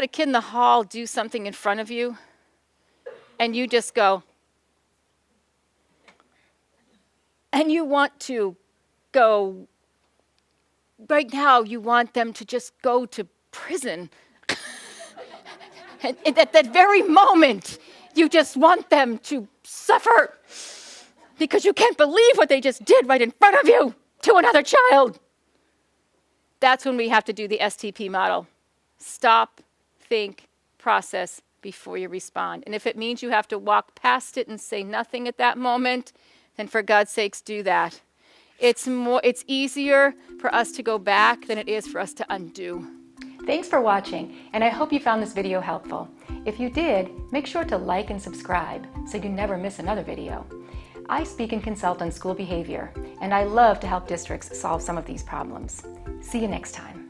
had a kid in the hall do something in front of you, and you just go, and you want to go, right now you want them to just go to prison. And at that very moment, you just want them to suffer because you can't believe what they just did right in front of you to another child. That's when we have to do the STP model. Stop, think, process before you respond. And if it means you have to walk past it and say nothing at that moment, then for God's sakes, do that. It's easier for us to go back than it is for us to undo. Thanks for watching, and I hope you found this video helpful. If you did, make sure to like and subscribe so you never miss another video. I speak and consult on school behavior, and I love to help districts solve some of these problems. See you next time.